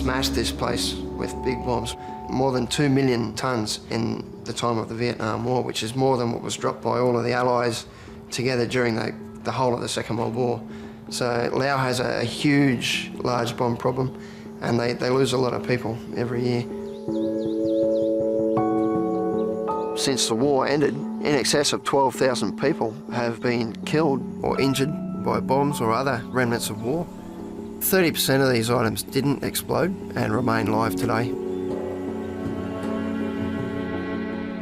smashed this place with big bombs. More than 2 million tonnes in the time of the Vietnam War, which is more than what was dropped by all of the Allies together during the whole of the Second World War. So Laos has a huge, large bomb problem, and they lose a lot of people every year. Since the war ended, in excess of 12,000 people have been killed or injured by bombs or other remnants of war. 30% of these items didn't explode and remain live today.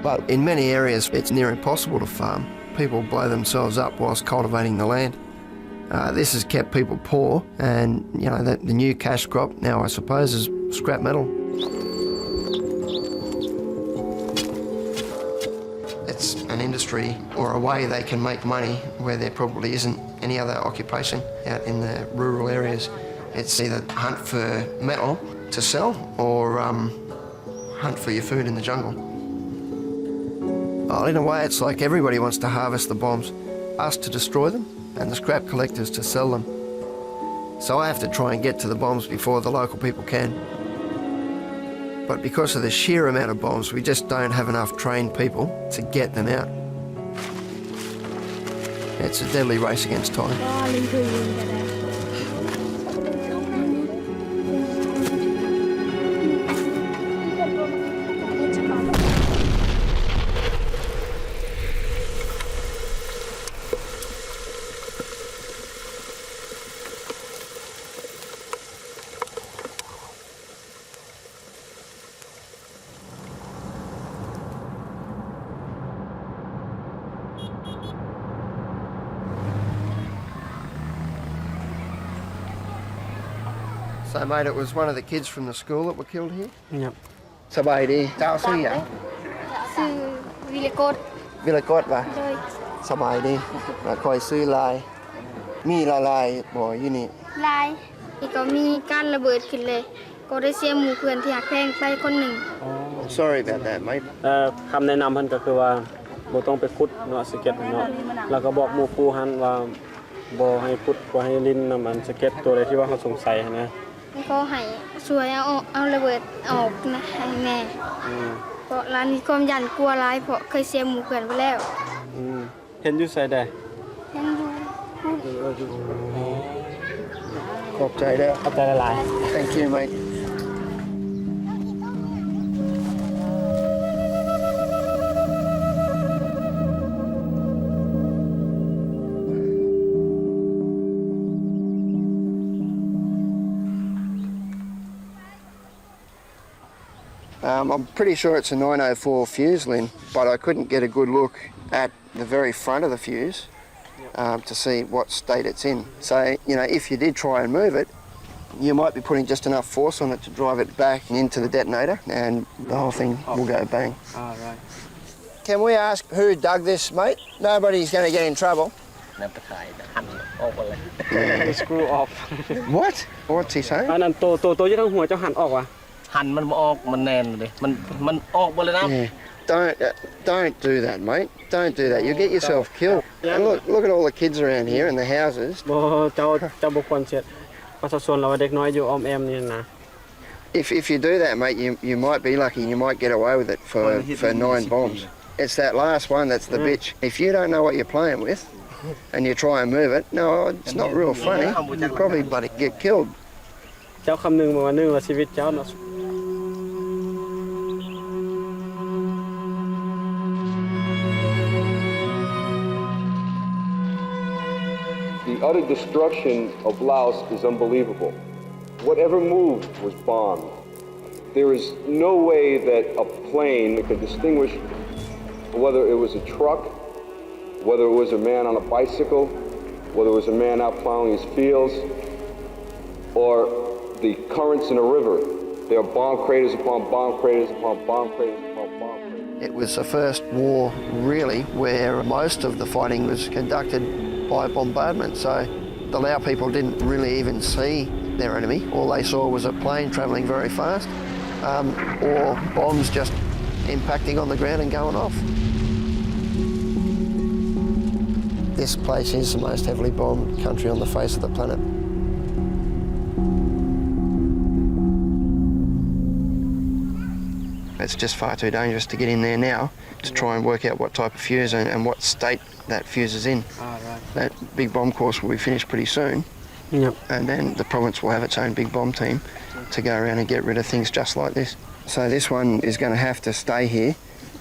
But in many areas, it's near impossible to farm. People blow themselves up whilst cultivating the land. This has kept people poor, and you know the new cash crop now, I suppose, is scrap metal. It's an industry or a way they can make money where there probably isn't any other occupation out in the rural areas. It's either hunt for metal to sell or hunt for your food in the jungle. Well, in a way, it's like everybody wants to harvest the bombs, us to destroy them, and the scrap collectors to sell them. So I have to try and get to the bombs before the local people can. But because of the sheer amount of bombs, we just don't have enough trained people to get them out. It's a deadly race against time. So, mate, it was one of the kids from the school that were killed here? Yep. Sabai đi, tao sư vậy? Sư Vilacot. Vilacot va? Rồi. Sabai đi, và coi sư lai. Mi la lai bỏ như nè. ลายนี่ก็มีการระเบิดขึ้นเลยก็ได้เสียหมู่เพื่อนที่หักแพงไปคนหนึ่ง Sorry about that, mate. คำแนะนำเพิ่นก็คือว่าบ่ต้องไปขุดเนาะสเก็ตเนาะแล้วก็บอกหมู่ครูหันว่าบ่ให้ขุดบ่ให้ลิ้นน้ำมันสเก็ตตัวใดที่ว่าเขาสงสัยนะ ก็ให้ช่วยเอาระเบิดออกนะให้แม่เพราะร้านนี้ความยันกลัวร้ายเพราะเคยเสียหมู่เพื่อนไปแล้วเห็นอยู่ไสได้ ยังอยู่ ขอบใจเด้อ ขอบใจหลาย Thank you, mate. I'm pretty sure it's a 904 fuse, Lynn, but I couldn't get a good look at the very front of the fuse to see what state it's in. So, you know, if you did try and move it, you might be putting just enough force on it to drive it back into the detonator and the whole thing will go bang. Right. Can we ask who dug this, mate? Nobody's going to get in trouble. Screw off. What? What's he saying? อันนั้นตัวอยู่ทางหัวเจ้าหันออกว่ะ หันมันออกมันแน่นเลยมันออกหมดเลยนะ Don't do that, mate. Don't do that. You'll get yourself killed. And look at all the kids around here and the houses. บ่เจ้าบ่ควรเสียประชาชนเราเด็กน้อยอยู่อ้อมแอมนี่นะ If you do that, mate, you might be lucky. You might get away with it for 9 bombs. It's that last one that's the bitch. If you don't know what you're playing with and you try and move it, no, it's not real funny. You'll probably bloody get killed. เจ้าคำนึงมาว่านึงว่าชีวิตเจ้าเนาะ The utter destruction of Laos is unbelievable. Whatever moved was bombed. There is no way that a plane could distinguish whether it was a truck, whether it was a man on a bicycle, whether it was a man out plowing his fields, or the currents in a river. There are bomb craters upon bomb craters upon bomb craters upon bomb craters. It was the first war, really, where most of the fighting was conducted by bombardment. So the Lao people didn't really even see their enemy. All they saw was a plane travelling very fast, or bombs just impacting on the ground and going off. This place is the most heavily bombed country on the face of the planet. It's just far too dangerous to get in there now to try and work out what type of fuse and what state that fuse is in. That big bomb course will be finished pretty soon. Yep. And then the province will have its own big bomb team to go around and get rid of things just like this. So this one is going to have to stay here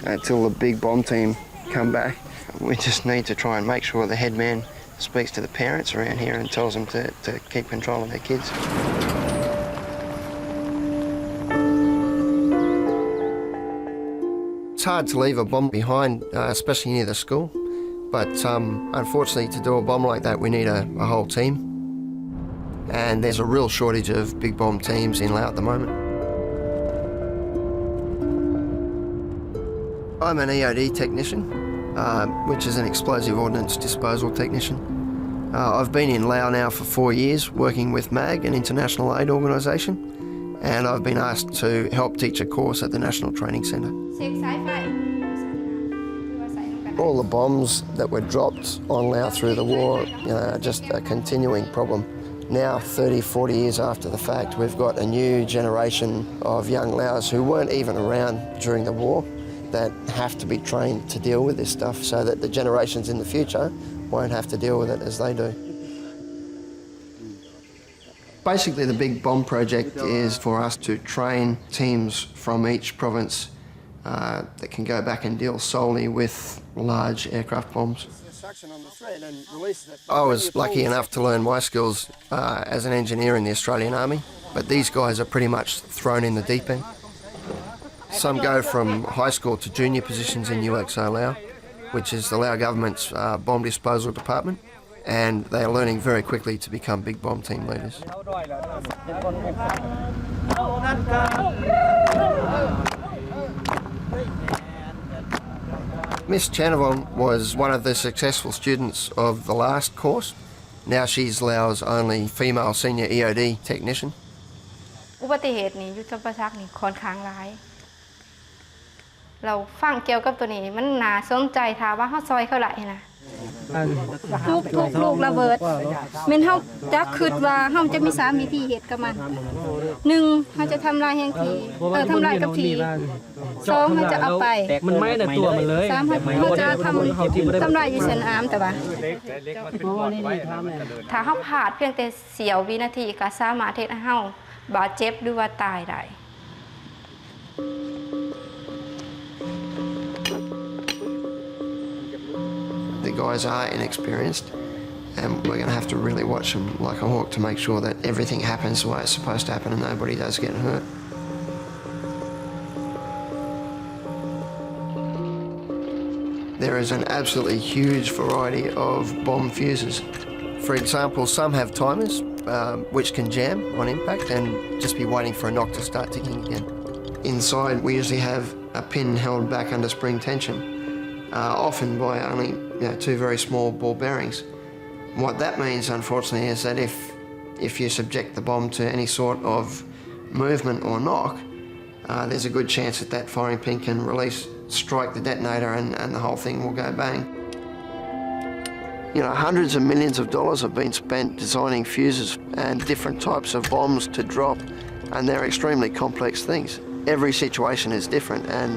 until the big bomb team come back. We just need to try and make sure the head man speaks to the parents around here and tells them to keep control of their kids. It's hard to leave a bomb behind, especially near the school. But unfortunately, to do a bomb like that, we need a whole team. And there's a real shortage of big bomb teams in Laos at the moment. I'm an EOD technician, which is an explosive ordnance disposal technician. I've been in Laos now for 4 years, working with MAG, an international aid organisation, and I've been asked to help teach a course at the National Training Centre. All the bombs that were dropped on Laos through the war, are just a continuing problem. Now, 30, 40 years after the fact, we've got a new generation of young Laos who weren't even around during the war that have to be trained to deal with this stuff so that the generations in the future won't have to deal with it as they do. Basically, the Big Bomb Project is for us to train teams from each province that can go back and deal solely with large aircraft bombs. I was lucky enough to learn my skills as an engineer in the Australian Army, but these guys are pretty much thrown in the deep end. Some go from high school to junior positions in UXO Laos, which is the Lao government's bomb disposal department, and they are learning very quickly to become big bomb team leaders. Miss Chanavon was one of the successful students of the last course. Now she's Laos' only female senior EOD technician. อุบัติเหตุนี้ยุทธประชักนี่ค่อนข้างร้ายเราฟังเกี่ยวกับตัวนี้มันน่าสนใจถามว่าเฮาซอยเขาไหลนะทุกลูกระเบิดแม่นเฮาจะคิดว่าเฮาจะมี3วิธีเฮ็ดกับมัน1เฮาจะทำลายแห่งทีทำลายกับที2เฮาจะเอาไปมันไม่แต่ตัวมันเลย3เฮาจะทำลายอยู่เส้นอามแต่ว่าถ้าเฮาพลาดเพียงแต่เสี้ยววินาทีก็สามารถเฮ็ดให้เฮาบาดเจ็บหรือว่าตายได้ The guys are inexperienced, and we're going to have to really watch them like a hawk to make sure that everything happens the way it's supposed to happen and nobody does get hurt. There is an absolutely huge variety of bomb fuses. For example, some have timers, which can jam on impact and just be waiting for a knock to start ticking again. Inside, we usually have a pin held back under spring tension, often by only 2 very small ball bearings. What that means, unfortunately, is that if you subject the bomb to any sort of movement or knock, there's a good chance that firing pin can strike the detonator and the whole thing will go bang. Hundreds of millions of dollars have been spent designing fuses and different types of bombs to drop, and they're extremely complex things. Every situation is different, and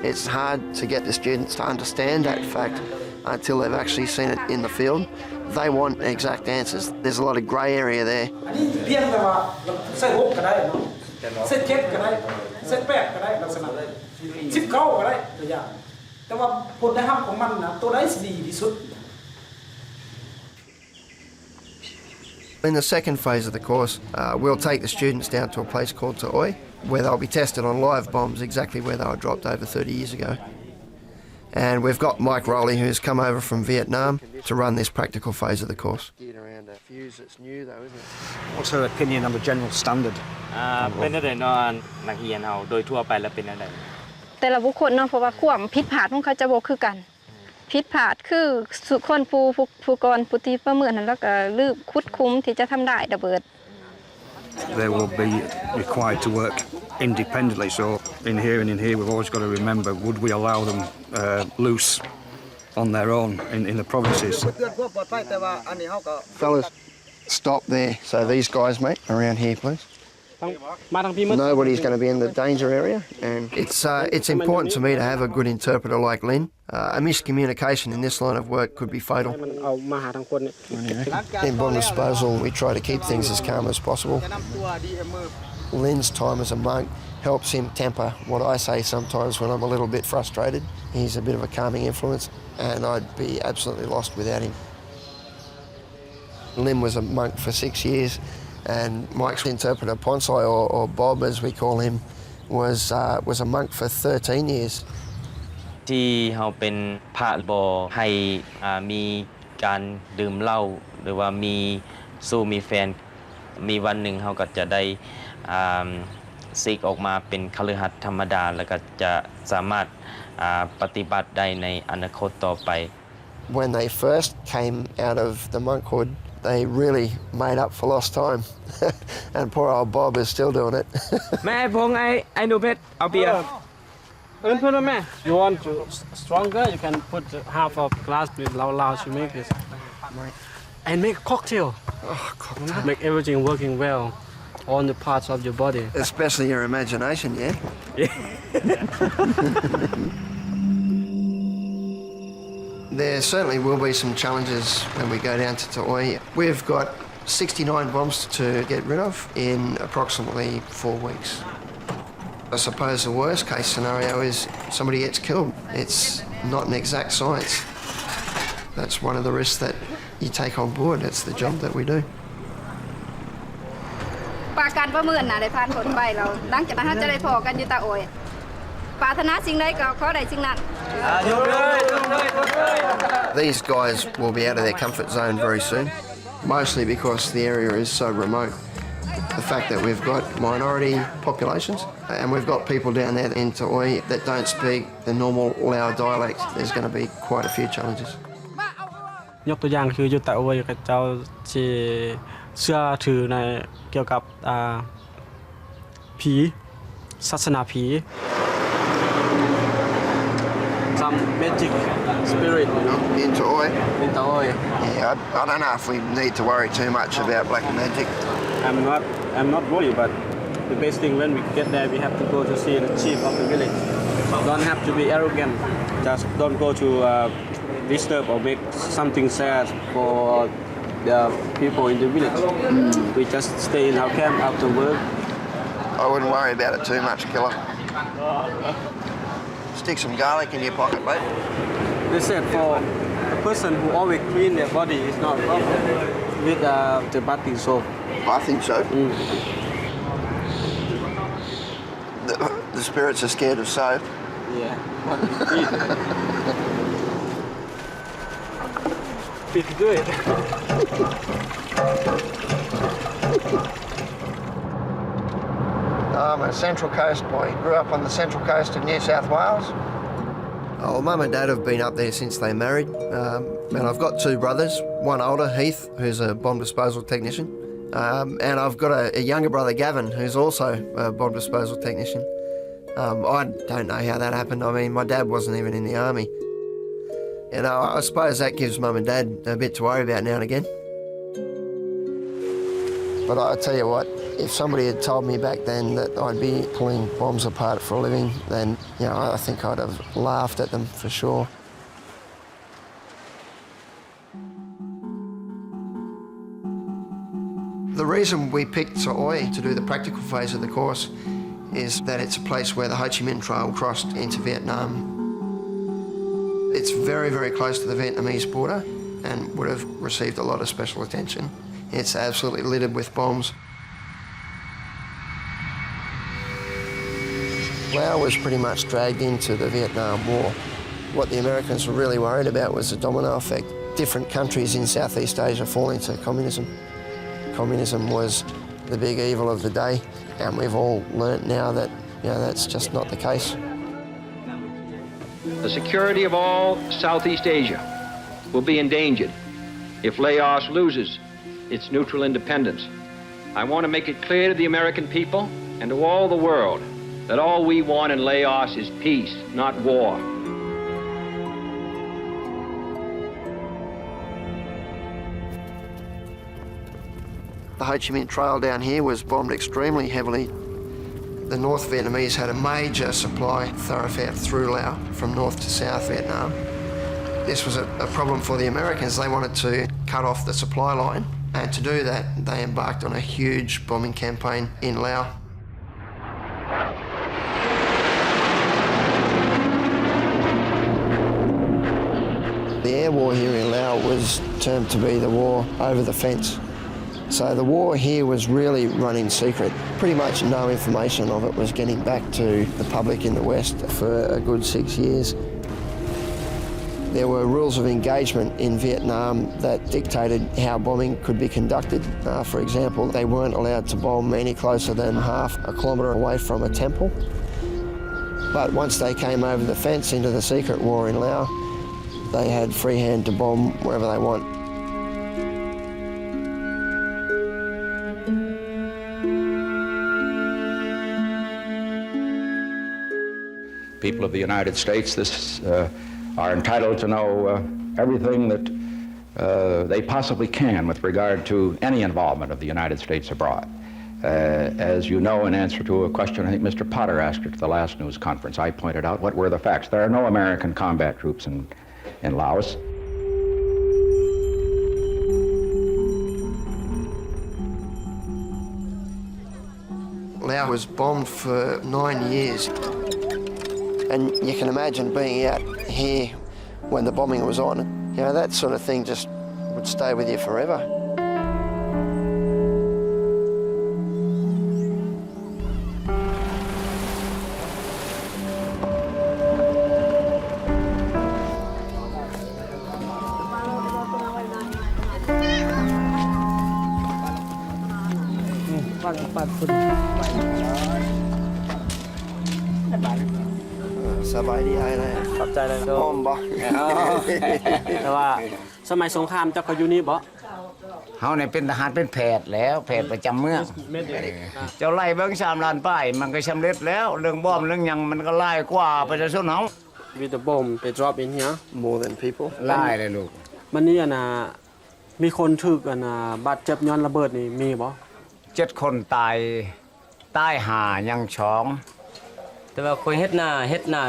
it's hard to get the students to understand that fact until they've actually seen it in the field. They want exact answers. There's a lot of grey area there. In the second phase of the course, we'll take the students down to a place called Toi, where they'll be tested on live bombs exactly where they were dropped over 30 years ago. And we've got Mike Rowley, who's come over from Vietnam, to run this practical phase of the course. What's her opinion on the general standard? เป็นอะไรเนาะนักเรียนเฮาโดยทั่วไปแล้วเป็นอะไร แต่ละบุคคลเนาะเพราะว่าความผิดพลาดของเขาจะบ่คือกันผิดพลาดคือสุคนผู้ก่อนผู้ที่ประเมินนั้นแล้วก็ลืมคุดคุ้มที่จะทำได้ระเบิด They will be required to work independently. So in here and in here, we've always got to remember: would we allow them loose on their own in the provinces? Fellas, stop there. So these guys, mate, around here, please. Nobody's going to be in the danger area, and it's important to me to have a good interpreter like Lynn. A miscommunication in this line of work could be fatal. In bomb disposal, we try to keep things as calm as possible. Lynn's time as a monk helps him temper what I say sometimes when I'm a little bit frustrated. He's a bit of a calming influence, and I'd be absolutely lost without him. Lynn was a monk for 6 years, and Mike's interpreter, Ponsai, or Bob as we call him, was a monk for 13 years. ที่เขาเป็นพระบ่ให้มีการดื่มเหล้าหรือว่ามีสู้มีแฟนมีวันหนึ่งเขาก็จะได้ศึกออกมาเป็นคฤหัสถ์ธรรมดาแล้วก็จะสามารถปฏิบัติได้ในอนาคตต่อไป When they first came out of the monkhood, they really made up for lost time. And poor old Bob is still doing it. แม่พงไอ้หนูเพชรเอาเบียร์ You want to stronger? You can put half of glass with Laos to make this. And make a cocktail. Oh, cocktail. Make everything working well on the parts of your body. Especially your imagination, yeah? There certainly will be some challenges when we go down to Ta'oi. We've got 69 bombs to get rid of in approximately 4 weeks. I suppose the worst case scenario is somebody gets killed. It's not an exact science. That's one of the risks that you take on board. It's the job that we do. ปาการประเมินน่ะได้ผ่านผลไปเราหลังจากนั้นจะได้พอกันอยู่ตาโอยปรารถนาสิ่งใดก็ขอได้สิ่งนั้น These guys will be out of their comfort zone very soon, mostly because the area is so remote. The fact that we've got minority populations and we've got people down there in Ta'oi that don't speak the normal Lao dialect, there's going to be quite a few challenges. ยกตัวอย่างคืออยู่ตะโอยกับเจ้าที่เชื่อถือในเกี่ยวกับผีศาสนาผี some magic spirit In Ta'oi? in Ta'oi. Yeah, I don't know if we need to worry too much about black magic. I'm not worried, but the best thing when we get there, we have to go to see the chief of the village. Don't have to be arrogant. Just don't go to disturb or make something sad for the people in the village. We just stay in our camp after work. I wouldn't worry about it too much, killer. Stick some garlic in your pocket, mate. They said for a person who always clean their body is not a problem with the bathing soap. I think so. The spirits are scared of soap. Yeah, what you eat. It's good. I'm a Central Coast boy. Grew up on the Central Coast of New South Wales. Oh, Mum and Dad have been up there since they married. And I've got 2 brothers, one older, Heath, who's a bomb disposal technician. And I've got a younger brother, Gavin, who's also a bomb disposal technician. I don't know how that happened. I mean, my dad wasn't even in the army. You know, I suppose that gives Mum and Dad a bit to worry about now and again. But I tell you what, if somebody had told me back then that I'd be pulling bombs apart for a living, then, you know, I think I'd have laughed at them for sure. The reason we picked Ta'oi to do the practical phase of the course is that it's a place where the Ho Chi Minh Trail crossed into Vietnam. It's very, very close to the Vietnamese border and would have received a lot of special attention. It's absolutely littered with bombs. Laos was pretty much dragged into the Vietnam War. What the Americans were really worried about was the domino effect. Different countries in Southeast Asia falling to communism. Communism was the big evil of the day, and we've all learnt now that, you know, that's just not the case. The security of all Southeast Asia will be endangered if Laos loses its neutral independence. I want to make it clear to the American people and to all the world that all we want in Laos is peace, not war. The Ho Chi Minh Trail down here was bombed extremely heavily. The North Vietnamese had a major supply thoroughfare through Laos from North to South Vietnam. This was a problem for the Americans. They wanted to cut off the supply line, and to do that, they embarked on a huge bombing campaign in Laos. The air war here in Laos was termed to be the war over the fence. So the war here was really run in secret. Pretty much no information of it was getting back to the public in the West for a good 6 years. There were rules of engagement in Vietnam that dictated how bombing could be conducted. For example, they weren't allowed to bomb any closer than half a kilometre away from a temple. But once they came over the fence into the secret war in Laos, they had free hand to bomb wherever they want. People of the United States are entitled to know everything that they possibly can with regard to any involvement of the United States abroad. As you know, in answer to a question I think Mr. Potter asked at the last news conference, I pointed out what were the facts. There are no American combat troops in Laos. Laos was bombed for 9 years. And you can imagine being out here when the bombing was on. You know, that sort of thing just would stay with you forever.สบายดีไอ้เลย ขอบใจเลยโด หอมบ่ แต่ว่าสมัยสงครามเจ้าก็อยู่นี่บ่ เฮาเนี่ยเป็นทหารเป็นแพทย์แล้วแพทย์ประจำเมืองเจ้าไล่เบิ่ง3 ล้านป้ายมันก็สำเร็จแล้วเรื่องบอมเรื่องหยังมันก็ไล่กว่าประชาชนเฮา With the bomb they drop in here more than people ไล่เลยลูก มันนี่น่ะมีคนถูกบาดเจ็บย้อนระเบิดนี่มีบ่ 7 คนตาย5ยัง2แต่ว่าคอยเฮ็ดหน้า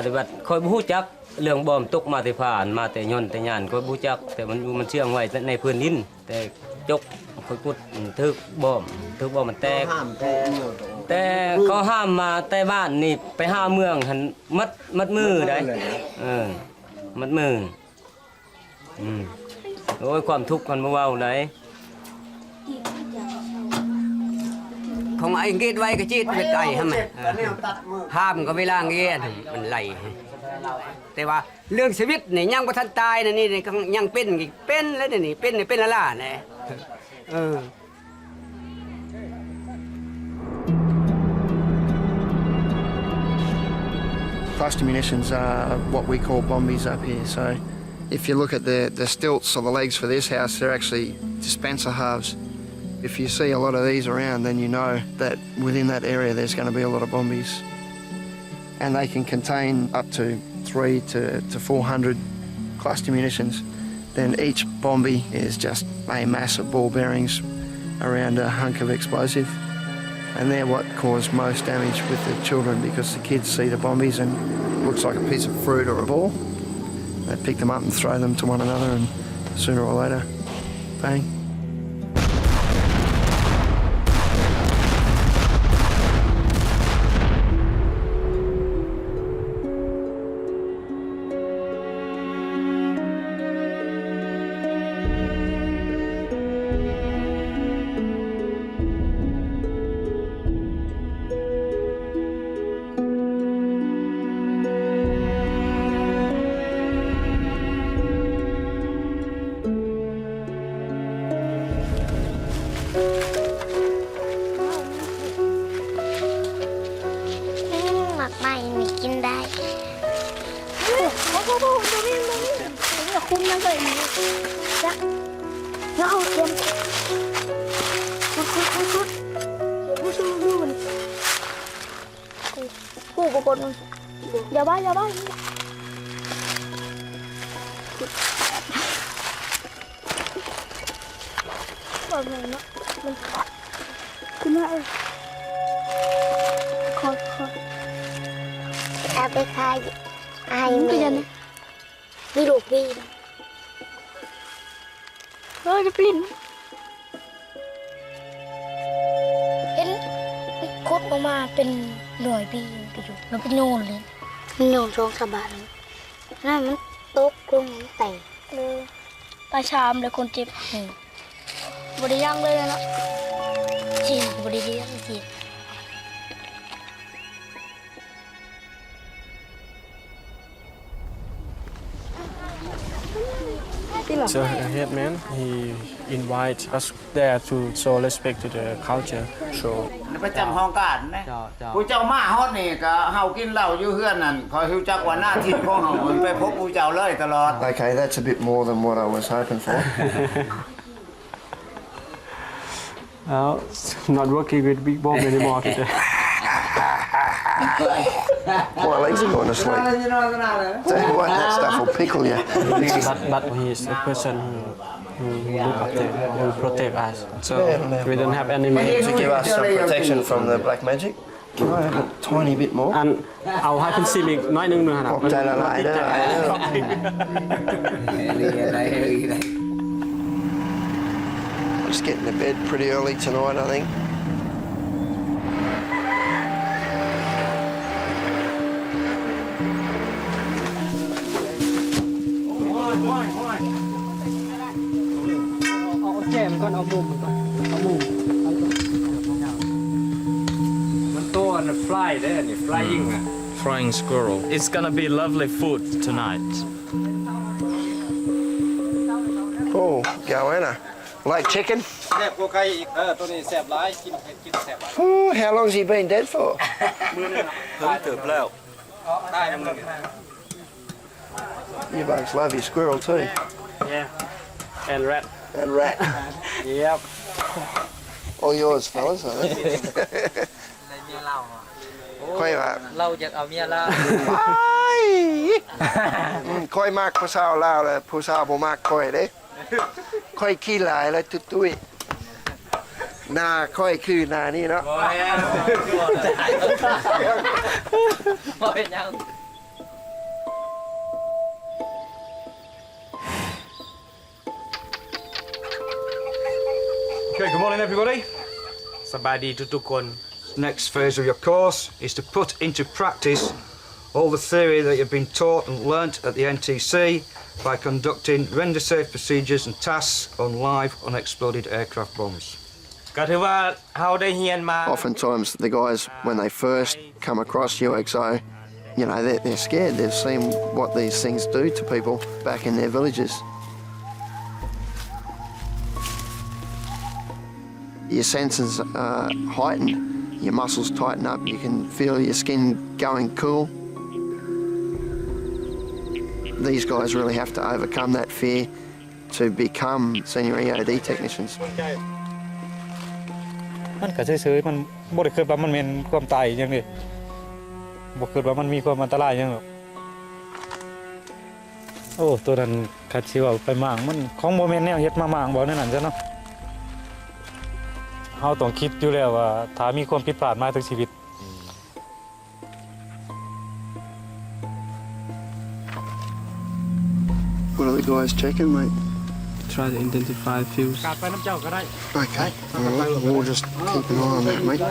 แต่ว่าคอยบ่ฮู้จักเรื่องบอมตกมาแต่ผ่านมาแต่ย่นแต่ย่านคอยบ่ฮู้จักแต่มันเชื่องไว้ในพื้นดินแต่จกคอยกุดถึกบอมมันแตกแต่เขาห้ามมาแต่บ้านนี่ไปห้าเมืองหั่นมัดมือได้มัดมือโอ้ยความทุกข์มันบ่เว้าได้ของไอ้เกตไว้ก็จีดไปไกลฮะแม่ห้ามก็เวลาเงี้ยมันไหลแต่ว่าเรื่องชีวิตนี่ยังบ่ทันตายนี่ยังเป็นแล้วนี่เป็นละล่ะนี่Cluster munitions are what we call bombies up here. So if you look at the stilts or the legs for this house, they're actually dispenser halves. If you see a lot of these around, then you know that within that area there's going to be a lot of bombies. And they can contain up to 300 to 400 cluster munitions. Then each bombie is just a mass of ball bearings around a hunk of explosive. And they're what cause most damage with the children because the kids see the bombies and it looks like a piece of fruit or a ball. They pick them up and throw them to one another and sooner or later, bang. Dạ ba. Rồi mình มาขอเอาไปขายให้แม่มีลูกพี่จะปลิ้นเห็นคุดออกมาเป็นหน่วยปีไปอยู่แล้วเป็นโน่นเลยโน่นช่องสะบัดนั่นมันตกลงแตกเลยตาชามเลยคนเจ็บบริยังเลยนะจีบริยังจี So a headman, he invites us there to show respect to the culture. So ประจำห้องการนะผู้เจ้ามาฮอดนี่ก็เฮากินเหล้าอยู่เฮือนนั่นคอยฮู้จักว่าหน้าที่ของเฮาไปพบผู้เจ้าเลยตลอด Okay, that's a bit more than what I was hoping for. Not working with Big Bomb anymore today. My legs are going to sleep. Tell you what, that stuff will pickle you. But he is a person who look after, who protect us. So we don't have any money. To give us some protection from the black magic. Can I have a tiny bit more? เอาให้คุณซิมอีกน้อยนึงนะครับ ขอบใจละลายเด้อ I'm just getting to bed pretty early tonight, I think. Flying squirrel. It's gonna be lovely food tonight. Oh, Goanna. Like chicken? Oh, how long's he been dead for? You bugs love your squirrel too. Yeah. And rat. And rat. Yep. All yours, fellas, I think. ค่อยว่าเราอยากเอาเมียลาวค่อยมากผู้สาวลาวแล้วผู้สาวบ่มากค่อยเด้ค่อยขี้หลายแล้วตุ้ยหน้าค่อยคือหน้านี่เนาะบ่เป็นยัง Okay, good morning everybody. สบายดีทุกๆคน Next phase of your course is to put into practice all the theory that you've been taught and learnt at the NTC by conducting render safe procedures and tasks on live unexploded aircraft bombs. ก็ถือว่าเฮาได้เรียนมา Oftentimes the guys, when they first come across UXO, you know, they're scared. They've seen what these things do to people back in their villages. Your senses are heightened, your muscles tighten up, you can feel your skin going cool. These guys really have to overcome that fear to become senior EOD technicians. มันก็เฉยๆมันบ่ได้คิดว่ามันเป็นความตายจังซี่บ่คิดว่ามันมีความอันตรายจังหรอกโอ้ตัวนั้นคัดสิว่าไปมางมันของบ่แม่นแนวเฮ็ดมามางบ่นั่นนั่นซะเนาะเฮาต้องคิดอยู่แล้วว่าถ้ามีความผิดพลาดมาถึงชีวิต What are the guys checking, mate? Try to identify fuse. Okay, we'll just keep an eye on that, mate.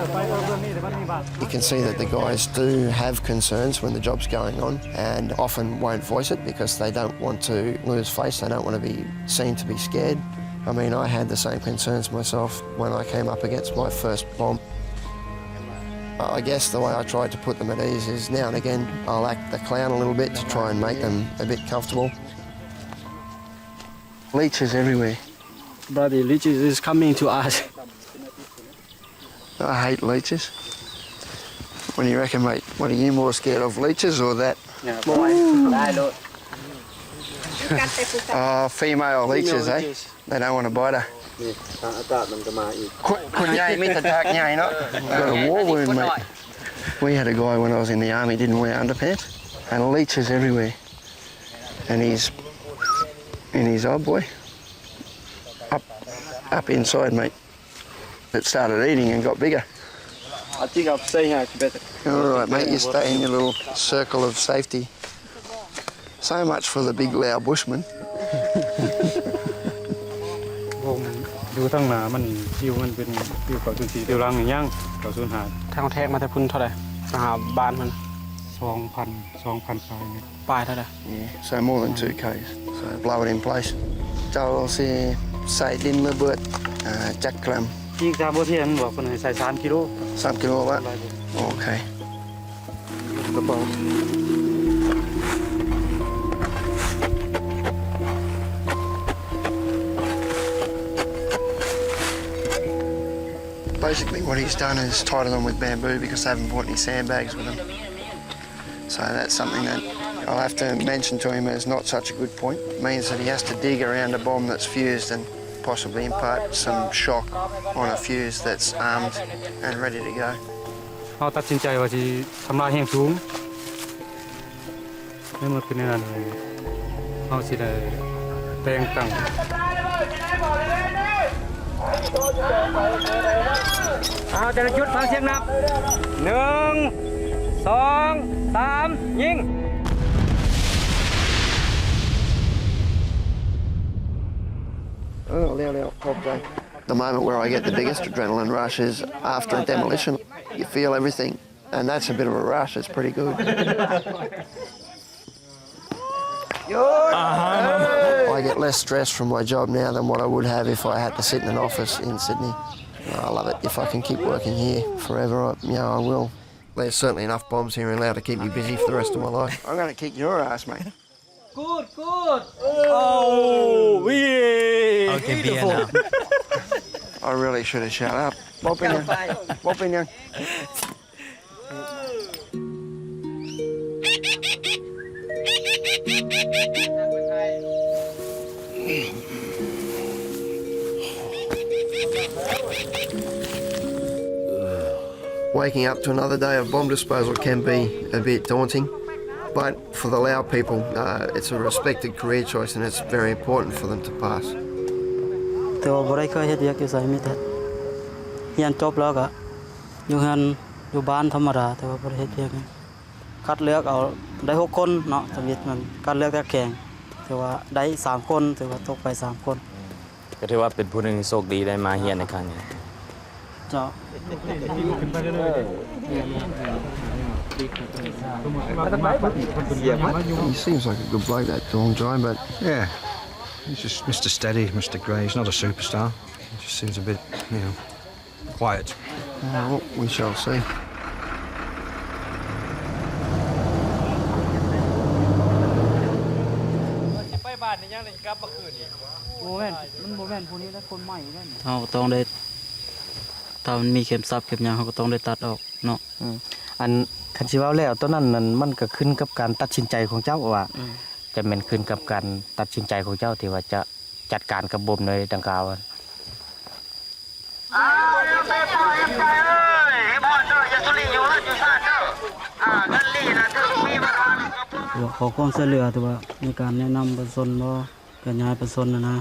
You can see that the guys do have concerns when the job's going on and often won't voice it because they don't want to lose face, they don't want to be seen to be scared. I mean, I had the same concerns myself when I came up against my first bomb. I guess the way I tried to put them at ease is now and again I'll act the clown a little bit to try and make them a bit comfortable. Leeches everywhere. Brother, leeches is coming to us. I hate leeches. What do you reckon, mate? What are you more scared of, leeches or that? Female leeches, eh? They don't want to bite her. Got a war wound, mate. We had a guy when I was in the army, didn't wear underpants, and leeches everywhere. And he's in his eye, boy. Up inside, mate. It started eating and got bigger. I think I'll stay here better. All right, mate, you stay in your little circle of safety. So much for the big Lao bushman. ผมดูทั้งหน้ามันคิวมันเป็นคิวเก่าจุนสีเดียวรังอย่างย่างเก่าสูญหาย ทางแทกมาแต่พุ่นเท่าไหร่มาหาบ้านมัน 2,000 ปลายเมตร ปลายเท่าไหร่ Yeah, so more than 2 k's. So blow it in place. Châu sẽ xài lên lơ bớt chắc gram. ที่จาโบเทียนบอกคนให้ใส่3 กิโล 3 kilo á. Okay. The bolt. Basically what he's done is tied them with bamboo because they haven't brought any sandbags with them. So that's something that I'll have to mention to him as not such a good point. It means that he has to dig around a bomb that's fused and possibly impart some shock on a fuse that's armed and ready to go. เขาตัดสินใจว่าจะทำลายแห่งสูงไม่หมดเป็นนั่นเลยเขาสิได้แต่งตั้งเอาแต่ละจุดฟังเสียงนับ1 2 3ยิง Oh, the moment where I get the biggest adrenaline rush is after a demolition. You feel everything, and that's a bit of a rush. It's pretty good. I get less stress from my job now than what I would have if I had to sit in an office in Sydney. I love it. If I can keep working here forever, I will. There's certainly enough bombs here in Laos to keep me busy for the rest of my life. I'm going to kick your ass, mate. Good. Oh, yeah. Okay, beautiful. I really should have shut up. Bop in young. Waking up to another day of bomb disposal can be a bit daunting, but for the Lao people, it's a respected career choice and it's very important for them to pass. แต่ว่าบ่ได้เคยเฮ็ดเวียกอยู่ไสมีแต่เรียนจบแล้วก็อยู่เฮือนอยู่บ้านธรรมดาแต่ว่าบ่ได้เฮ็ดเวียกคัดเลือกเอาได้6คนเนาะสมิทมันคัดเลือกแต่แข่งแต่ว่าได้3คนแต่ว่าตกไป3คนก็ถือว่าเป็นผู้หนึงโชคดีได้มาเฮียนในครั้งนี้ เจ้า He seems like a good bloke, that Dong Jai, but Yeah, he's just Mr. Steady, Mr. Grey. He's not a superstar. He just seems a bit, quiet. We shall see. Họต้องได้ถ้ามันมีเข็มซับเข็มหยังเขาก็ต้องได้ตัดออกเนาะอันคันสิเว้าแล้วตอนนั้นมันก็ขึ้นกับการตัดสินใจของเจ้าว่าจะแม่นขึ้นกับการตัดสินใจของเจ้าที่ว่าจะจัดการกับบ่มในดังกล่าวขอความช่วยเหลือแต่ว่าในการแนะนำประชาชนบ่การย้ายประชาชนนะ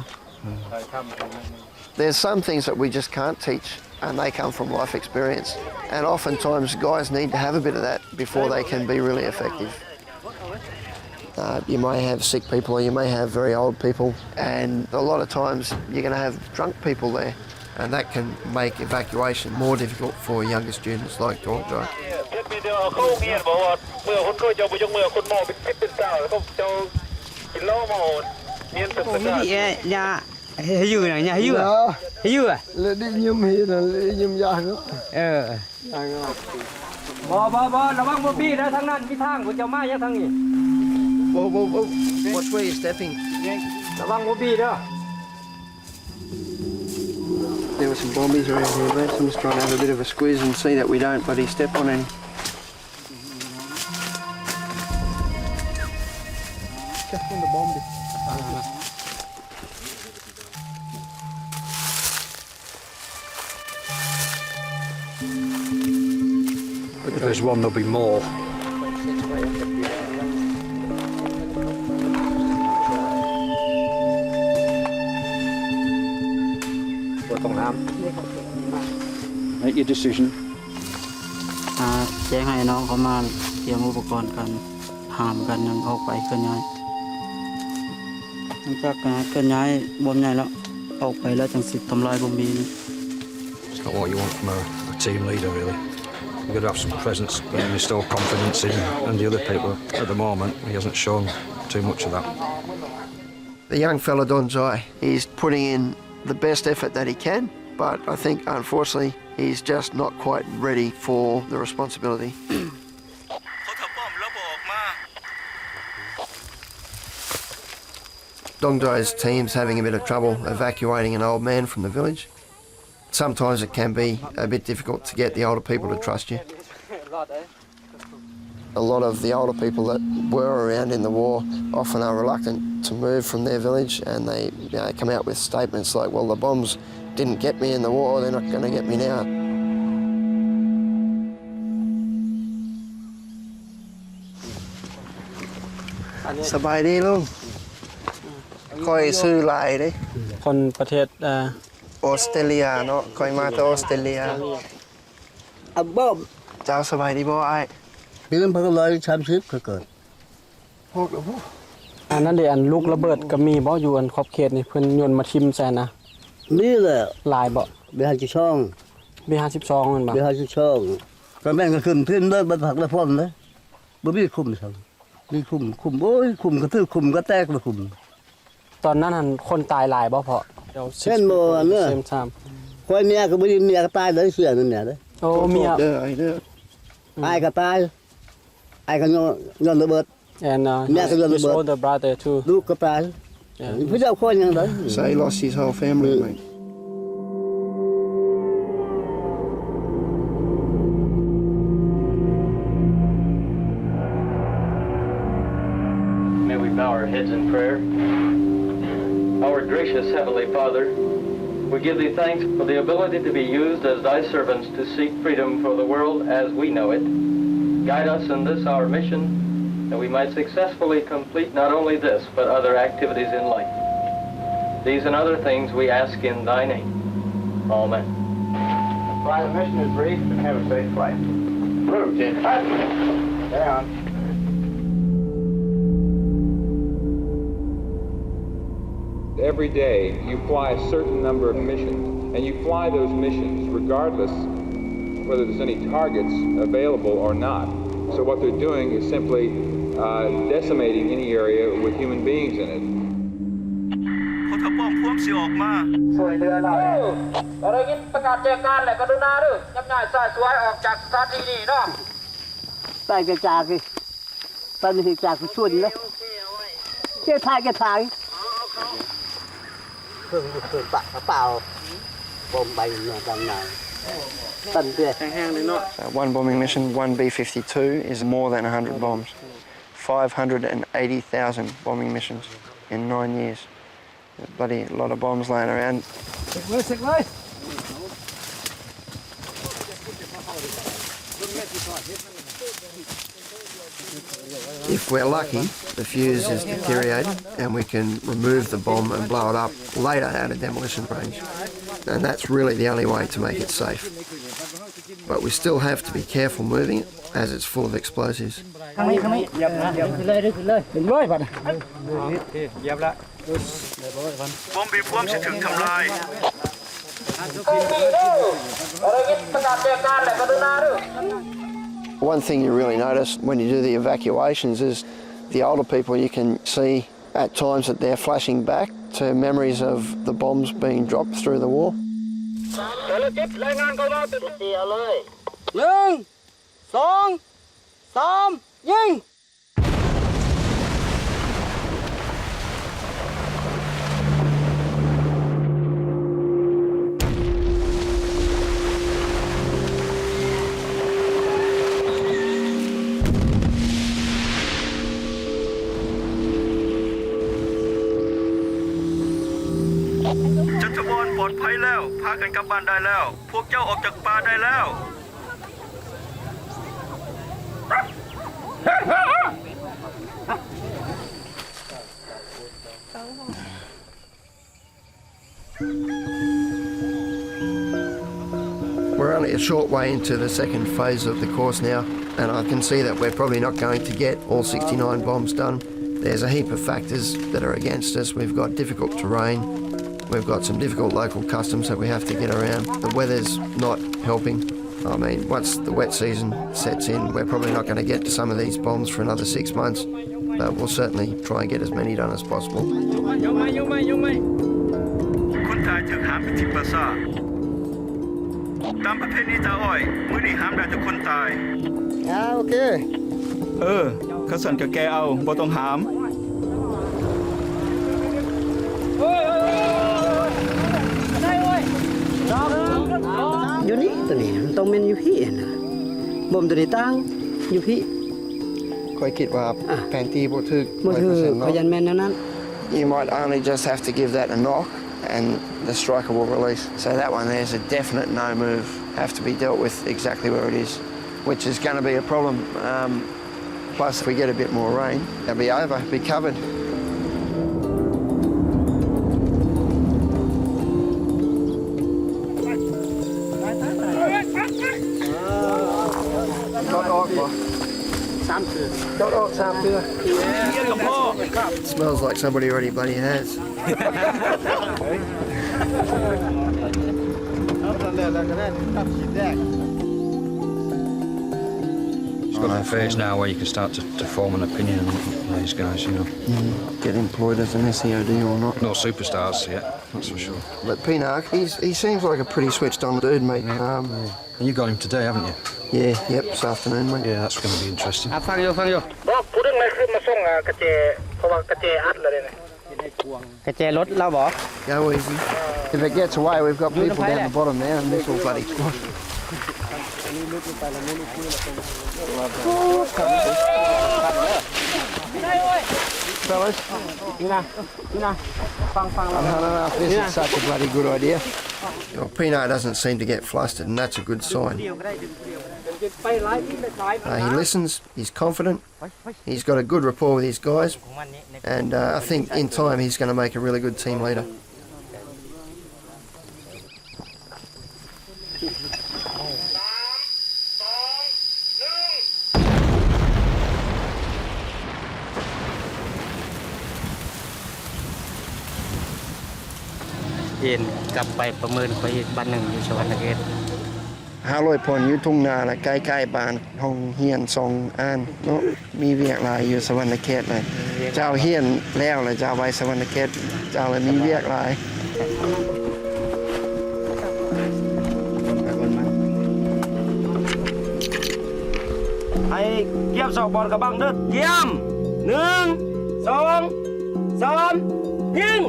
There's some things that we just can't teach, and they come from life experience. And oftentimes guys need to have a bit of that before they can be really effective. You may have sick people or you may have very old people, and a lot of times you're going to have drunk people there, and that can make evacuation more difficult for younger students like Dong Jai. Hư này nha, hư à? Hư à? Là đi nhum hi là đi nhum da nữa. Bo,ระวังบ่บี้นะทางนั้นมีทางบ่เจ้ามายังทางนี้ Watch where you're stepping. ระวังบ่บี้เด้อ There were some bombies around here, but I'm just trying to have a bit of a squeeze and see that we don't bloody step on any. Just on the bomb. If there's one, there'll be more. Của Tổng Nam. make your decision? แจ้งให้น้องเขามาเตรียมอุปกรณ์กันห้ามกันยังออกไปเคลื่อนย้ายหลังจากเคลื่อนย้ายบอมใหญ่แล้วออกไปแล้วจังสิทำลายบอมบีนี่ It's not what you want from a team leader, really. You've got to have some presence and restore confidence in and the other people. At the moment, he hasn't shown too much of that. The young fella Don Zai, he's putting in the best effort that he can, but I think unfortunately he's just not quite ready for the responsibility. Dong Dai's team's having a bit of trouble evacuating an old man from the village. Sometimes it can be a bit difficult to get the older people to trust you. A lot of the older people that were around in the war often are reluctant to move from their village, and they come out with statements like, well, the bombs didn't get me in the war, they're not going to get me now. Sabai đi luôn. Coi sư lại đi. คนประเทศออสเตรเลียเนาะคอยมาจากออสเตรเลียบ่เจ้าสบายดีบ่ไอ้ปีนั้นเพิ่ง130เกิดพวกแล้วพวกอันนั้นเดี๋ยวอันลูกระเบิดก็มีบ่อยู่อันขอบเขตนี่เพิ่นโยนมาทิ่มใส่นะมีแหละหลายบ่B52 มันบ่ B52ก็แม่นก็ขึ้นพิมพ์เลยบ่ผักละพร้อมเลยบ่มีคุมซั่นมีคุมโอ้ยคุมก็ถือคุมก็แตกบ่คุมตอนนั้นคนตายหลายบ่เพาะเดี๋ยวเช่นบ่เด้อคอยเมียก็บ่ได้เมียก็ตายเลยเสียนั่นแหละเด้อโอ้เมียเด้อไอ้เด้อไอ้ก็ตายไอ้ก็ย้อนระเบิด and his older brother too ลูกก็ตายผู้เจ้าคนยังได๋ So he lost his whole family mate May we bow our heads in prayer. Our gracious Heavenly Father, we give Thee thanks for the ability to be used as Thy servants to seek freedom for the world as we know it. Guide us in this our mission, that we might successfully complete not only this, but other activities in life. These and other things we ask in Thy name. Amen. Fly, the mission is brief and have a safe flight. Move, Jim. Down. Every day you fly a certain number of missions, and you fly those missions regardless whether there's any targets available or not. So what they're doing is simply decimating any area with human beings in it. เขาทำป้อมพวงสิออกมาสวยเรือเราอะไรกินประกาศแจกการแหละกรุณาด้วยยับย่ายสายสวยออกจากสถานที่นี้เนาะใส่กระจากสิใส่ไม่ถึงจากคือส่วนเลยเจ้าทายกระทายเพิ่งปะเปล่าบอมใบเนี่ยดังไหนตันเตี้ยแห้งๆเลยเนาะ One bombing mission, one B-52 is more than 100 bombs. 580,000 bombing missions in 9 years. There's a bloody lot of bombs laying around. If we're lucky, the fuse is deteriorated and we can remove the bomb and blow it up later out of demolition range. And that's really the only way to make it safe. But we still have to be careful moving it as it's full of explosives. บอมบีพวงสิถึงทำลาย One thing you really notice when you do the evacuations is the older people, you can see at times that they're flashing back to memories of the bombs being dropped through the war. ยิง จันทวรปลอดภัยแล้วพากันกลับบ้านได้แล้วพวกเจ้าออกจากป่าได้แล้ว We're only a short way into the second phase of the course now, and I can see that we're probably not going to get all 69 bombs done. There's a heap of factors that are against us. We've got difficult terrain. We've got some difficult local customs that we have to get around. The weather's not helping. I mean, once the wet season sets in, we're probably not going to get to some of these bombs for another 6 months, but we'll certainly try and get as many done as possible. คนตายถึงห้ามเป็นทิพย์ซาตามประเพณีตาอ้อยมื้อนี้ห้ามได้ทุกคนตายโอเคเขาสั่นกับแกเอาบ่ต้องหามอยู่นี่ตัวนี้มันต้องเป็นอยู่พี่นะบ่มตัวนี้ตั้งอยู่พี่ค่อยคิดว่าแผนที่บ่ถึก พยันแม่นนั้น You might only just have to give that a knock and the striker will release. So that one there's a definite no move. Have to be dealt with exactly where it is, which is going to be a problem. Plus if we get a bit more rain, it'll be over, be covered. Smells like somebody already bloody has. It's got a phase now where you can start to form an opinion on these guys, you know. Get employed as an SEOD or not. No superstars yet, that's for sure. But Pinark, he seems like a pretty switched on dude, mate. And you got him today, haven't you? Yeah, yep, this afternoon, mate. Yeah, that's going to be interesting. ฟังอยู่พูดเรื่องอะไรขึ้นมาส่งกระเจเพราะว่ากระเจอัดเลยเนี่ยกระเจรถเราบอก Go easy. If it gets away, we've got people down the bottom there and this will bloody squash. Fellas, you know, I don't know if this is such a bloody good idea. Well, Pinot doesn't seem to get flustered, and that's a good sign. He listens, he's confident, he's got a good rapport with his guys, and I think in time he's going to make a really good team leader. Yên กลับไปประเมินไปอีกบ้านหนึ่งอยู่สวรรณเขต500 พรอยู่ทุ่งนาละใกล้ๆบ้านห้องเฮียน2อันเนาะมีเวียกหลายอยู่สวรรณเขตเลยเจ้าเฮียนแล้วเลยเจ้าไปสวรรณเขตเจ้าเลยมีเวียกหลายไอ้เกี่ยม2บอลกับบังเด้อเกี่ยม1 2 3ยิง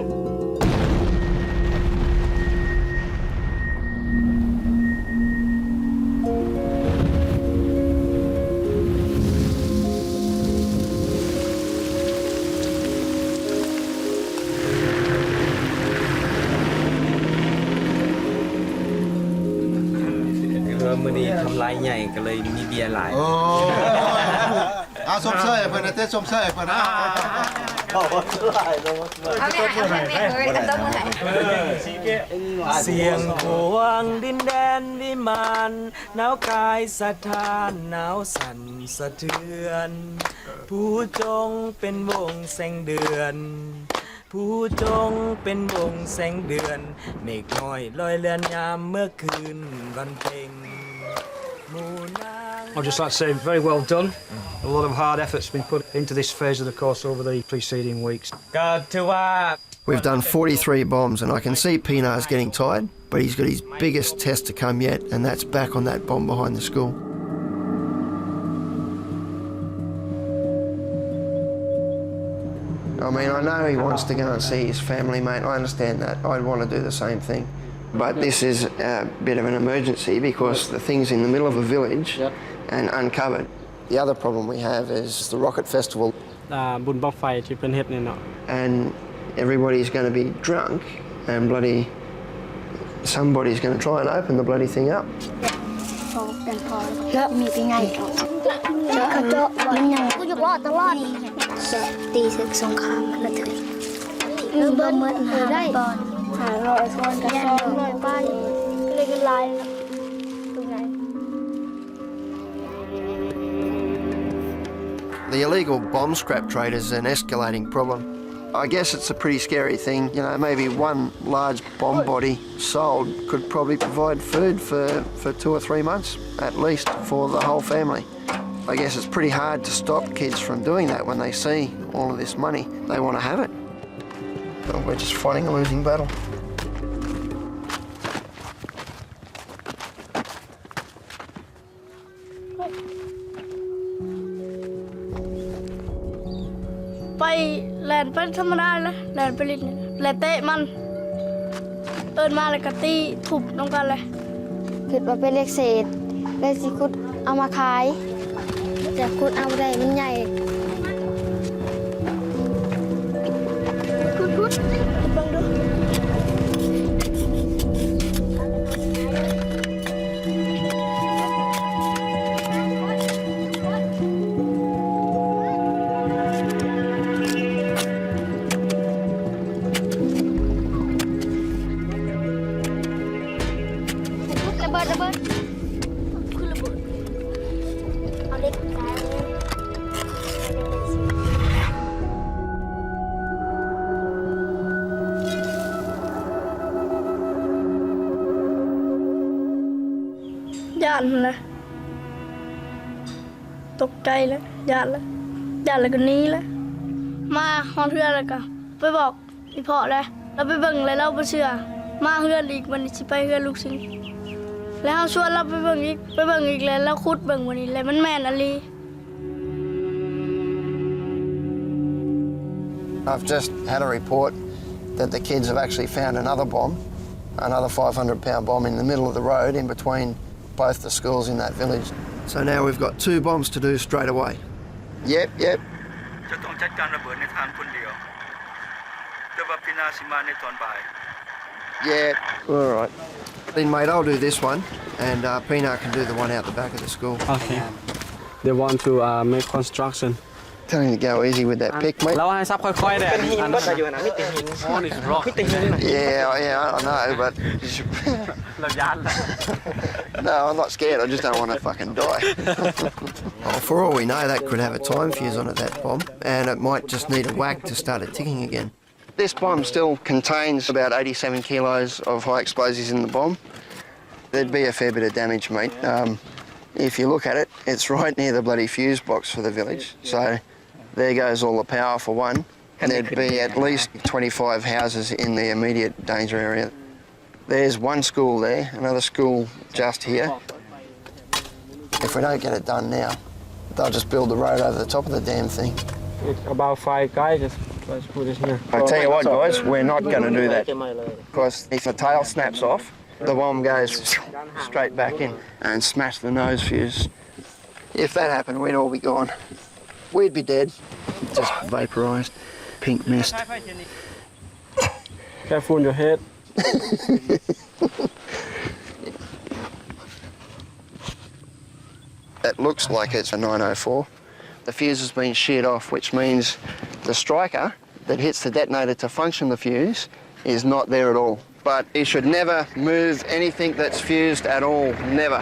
มื้อนี้ทำลายใหญ่ก็เลยมีเบียร์หลายส้มเสยเพิ่นเต้ส้มเสยเพิ่นเสียงพวงดินแดนวิมานหนาวกายสะท้านหนาวสั่นสะเทือนผู้จงเป็นวงแสงเดือนผู้จงเป็นวงแสงเดือนเมฆน้อยลอยเลือนยามเมื่อคืนวันเพ็ญ I'd just like to say very well done. A lot of hard effort's been put into this phase of the course over the preceding weeks. We've done 43 bombs and I can see Pinar's getting tired, but he's got his biggest test to come yet, and that's back on that bomb behind the school. I mean, I know he wants to go and see his family, mate. I understand that. I'd want to do the same thing. But this is a bit of an emergency because the thing's in the middle of a village and uncovered. The other problem we have is the rocket festival. And everybody's going to be drunk and bloody... somebody's going to try and open the bloody thing up. แล้วมีเป็นไงเขาเจาะมันยังกูอยู่รอดตลอดจะตีศึกสงครามระทึกเบิ้ลได้500 คนกับ200ไปเลยกันลายตรงไหน The illegal bomb scrap trade is an escalating problem. I guess it's a pretty scary thing. You know, maybe one large bomb body sold could probably provide food for 2 or 3 months, at least, for the whole family. I guess it's pretty hard to stop kids from doing that when they see all of this money. They want to have it. But we're just fighting a losing battle. Bay lẹnไปธรรมดาเลยแลนไปลิ้นแลนเตะมันเอิ้นมาแล้วก็ตีทุบน้องกันเลยคิดว่าเป็นเลขเศษเลยสิคุดเอามาขายแต่คุดเอาได้มันใหญ่คุดเบิ่งดูระเบิดคือระเบิดเอาเล็กกายย่านเลยตกใจแล้วย่านแล้วก็หนี้แล้วมาฮอนเพื่อนแล้วก็ไปบอกอีพ่อเลยเราไปเบิ่งเลยเราบ่เชื่อมาเฮือนอีกวันนี้สิไปเฮือนลูกซิงแล้วชวนเราไปเบิ่งอีกแล้วขุดเบิ่งวันนี้แล้วมันแม่นอะลี I've just had a report that the kids have actually found another bomb, another 500-pound bomb in the middle of the road in between both the schools in that village. So now we've got 2 bombs to do straight away. Yep. จะต้องจัดการระเบิดในทางคนเดียวแต่ว่าพี่นาสิมาในตอนบ่าย Yeah, all right. Then, mate, I'll do this one, and Pina can do the one out the back of the school. Okay. They want to make construction. Tell him to go easy with that pick, mate. เราให้ซับค่อยๆได้ เป็นหินก็จะอยู่นะมีแต่หิน Oh, it's rock. มีแต่หินนะ Yeah, I know, but... เราย้านแล้ว No, I'm not scared. I just don't want to fucking die. Oh, for all we know, that could have a time fuse on it, that bomb, and it might just need a whack to start it ticking again. This bomb still contains about 87 kilos of high explosives in the bomb. There'd be a fair bit of damage, mate. If you look at it, it's right near the bloody fuse box for the village. So there goes all the power for one. And there'd be at least 25 houses in the immediate danger area. There's one school there, another school just here. If we don't get it done now, they'll just build the road over the top of the damn thing. It's about 5 guys. Let's put this here. I tell you what, guys, we're not going to do that. Because if the tail snaps off, the bomb goes straight back in and smash the nose fuse. If that happened, we'd all be gone. We'd be dead. Just vaporised. Pink mist. Careful on your head. It looks like it's a 904. The fuse has been sheared off, which means the striker that hits the detonator to function the fuse is not there at all. But you should never move anything that's fused at all, never.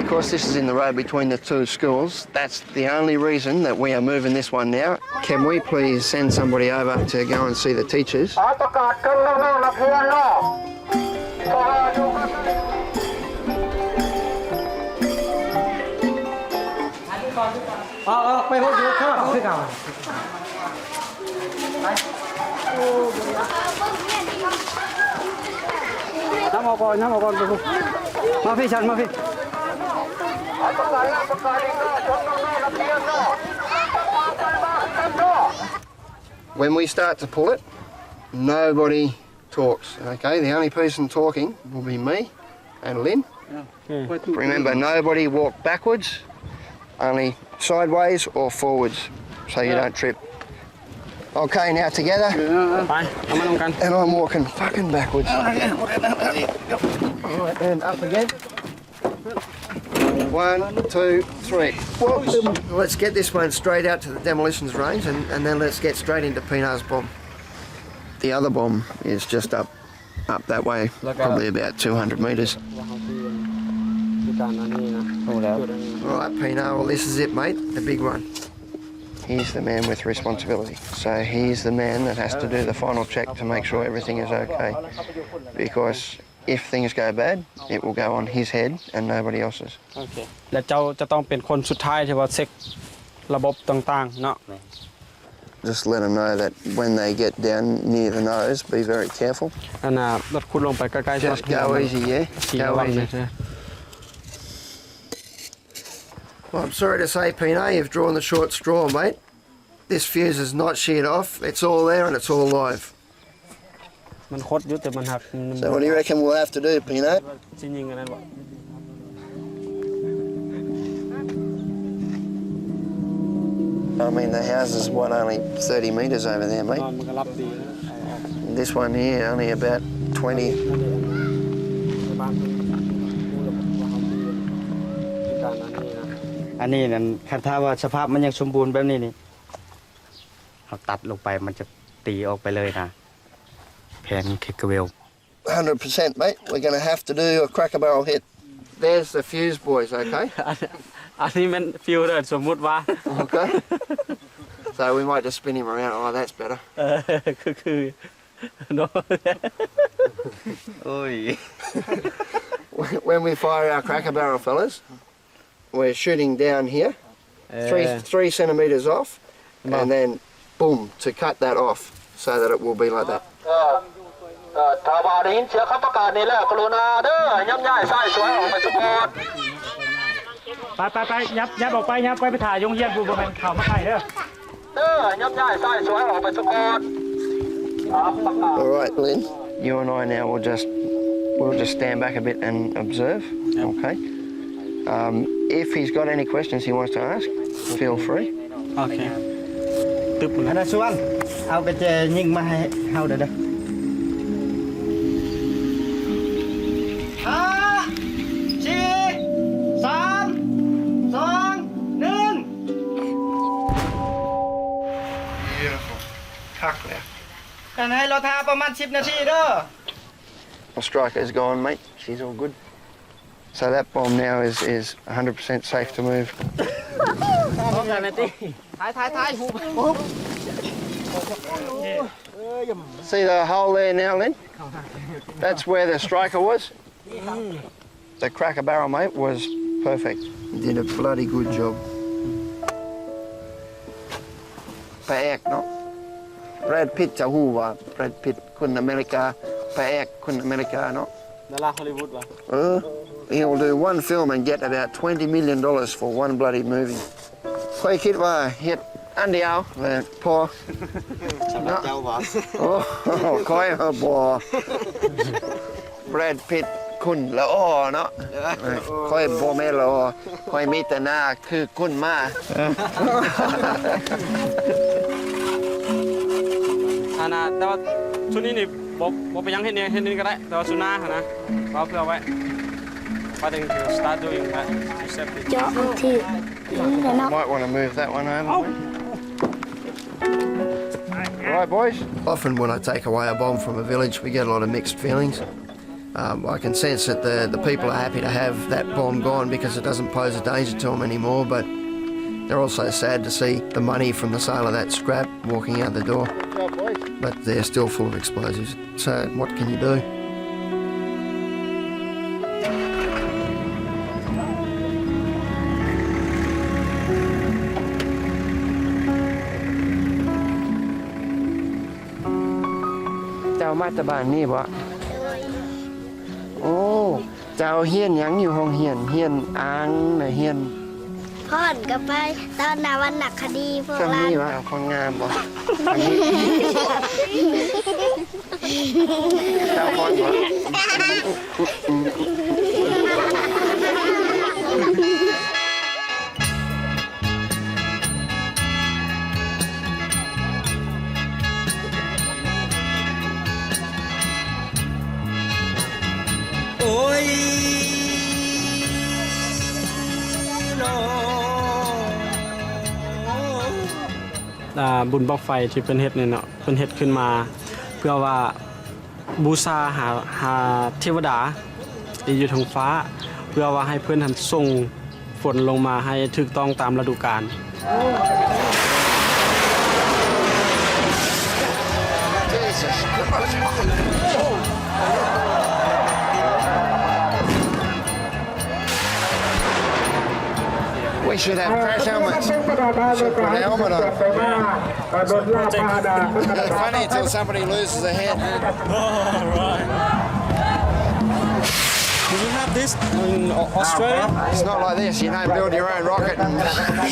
Because this is in the road between the 2 schools, that's the only reason that we are moving this one now. Can we please send somebody over to go and see the teachers? When we start to pull it, nobody talks, okay? The only person talking will be me and Lynn. Remember, nobody walk backwards, only sideways or forwards, so you don't trip. Okay, now together. And I'm walking fucking backwards. Alright, and up again. 1, 2, 3. Whoops. Let's get this one straight out to the demolitions range and then let's get straight into Pina's bomb. The other bomb is just up that way, probably about 200 metres. Right, Pino, well this is it, mate, the big one. He's the man with responsibility. So he's the man that has to do the final check to make sure everything is okay. Because if things go bad, it will go on his head and nobody else's. และเจ้าจะต้องเป็นคนสุดท้ายที่ว่าเช็คระบบต่างๆเนาะ Just let them know that when they get down near the nose, be very careful. อันน่ะรถคุณลงไปใกล้ๆ Just go easy, yeah? Go easy. Well, I'm sorry to say, Pino, you've drawn the short straw, mate. This fuse is not sheared off. It's all there and it's all live. มันคดอยู่แต่มันหัก So what do you reckon we'll have to do, Pino? สิยิงอันนั้นบ่ I mean, the house is, what, only 30 metres over there, mate? This one here, only about 20. อันนี้นั่นคันถ้าว่าสภาพมันยังสมบูรณ์แบบนี้นี่เราตัดลงไปมันจะตีออกไปเลยนะแผนเคกเวล 100%, mate. We're going to have to do a cracker barrel hit. There's the fuse, boys, okay? อันนี้มันฟิวเดอร์สมมุติว่า Okay. So we might just spin him around. Oh, that's better. คือโน้โอ้ย When we fire our cracker barrel, fellas, we're shooting down here, 3 centimetres off, and then boom, to cut that off so that it will be like that. ถ้าว่าได้ยินเสียงคำประกาศนี่แหละกรุณาเด้อย่ำย่ายใส่สวยออกไปสปอร์ตไปยับออกไปไปถ่ายยงเยียนบูบแมนข่าวมาไข่เด้อย่ำย่ายใส่สวยออกไปสปอร์ต All right, Lynn, you and I now we'll just stand back a bit and observe, okay? If he's got any questions he wants to ask, feel free. Okay. อันนั้นส่วนเอากระเจยิงมาให้เฮาเด้อ Beautiful. Tuck there. กันให้เราทาประมาณ10 นาทีเด้อ Well, striker's gone, mate. She's all good. So that bomb now is 100% safe to move. ถ่าย See the hole there now, Lynn? That's where the striker was. The cracker barrel, mate, was perfect. You did a bloody good job. Paek, no? Brad Pitt จะฮู้ว่า Brad Pitt คนอเมริกา Paek คนอเมริกา no? ดาราฮอลลีวูดว่ะ He'll do one film and get about $20 million for one bloody movie. ค่อยคิดว่าเฮ็ดอันเดียวเลยพอสำหรับเจ้าบ่โอ้ค่อยบ่ Brad Pitt คุณละอ้อเนาะค่อยบ่แม่ละอ้อค่อยมีแต่หน้าคือคุณมา อันน่ะแต่ว่าชุดนี้นี่บ่ไปยังเฮ็ดนี่ก็ได้แต่ว่าสุนาหั่นนะเอาเพื่อไว้ I think you'll start doing that. Might want to move that one over. Right, boys. Often when I take away a bomb from a village, we get a lot of mixed feelings. I can sense that the people are happy to have that bomb gone because it doesn't pose a danger to them anymore, but they're also sad to see the money from the sale of that scrap walking out the door. But they're still full of explosives. So what can you do? Chào mắt ta bạn niบ่Ồ, chào hiền nhắnอยู่ห้องเฮียนอ่างน่ะเฮียน พ่อนก็ไปตอนนาวันหนักคดีพวก ก็ เรา มีว่าคนงามบ่เจ้าคนบ่โอ้ยบุญบั้งไฟที่เป็นเฮ็ดเนี่ยเนาะเป็นเฮ็ดขึ้นมาเพื่อว่าบูชาหาเทวดาที่อยู่ทางฟ้า เพื่อว่าให้เพื่อนหันส่งฝนลงมาให้ถูกต้องตามฤดูกาล We should have crash helmets. Should put a helmet on. Funny until somebody loses a head. Right. Do you have this in Australia? It's not like this. You don't build your own rocket and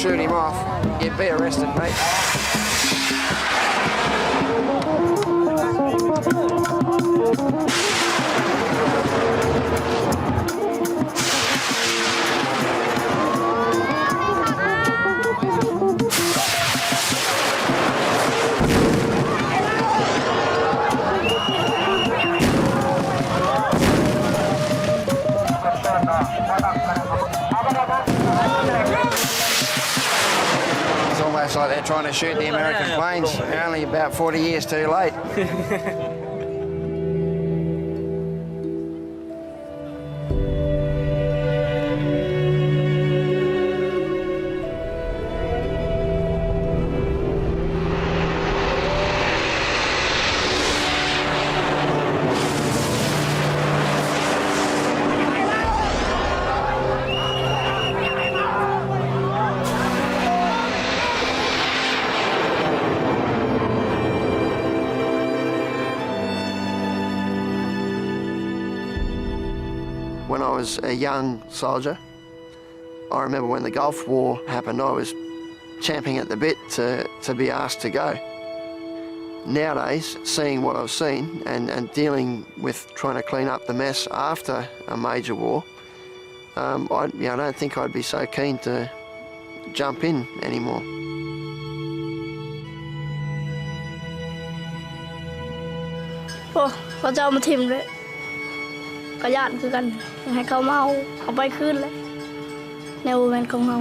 shoot him off. You'd be arrested, mate. It's almost like they're trying to shoot the American planes. They're only about 40 years too late. When I was a young soldier, I remember when the Gulf War happened, I was champing at the bit to be asked to go. Nowadays, seeing what I've seen and dealing with trying to clean up the mess after a major war, I don't think I'd be so keen to jump in anymore. โอ้เขาจะเอามาทิมเลยกระยานคือกันให้เขามาเอาไปคืนเลยในโมเมนต์ของเรา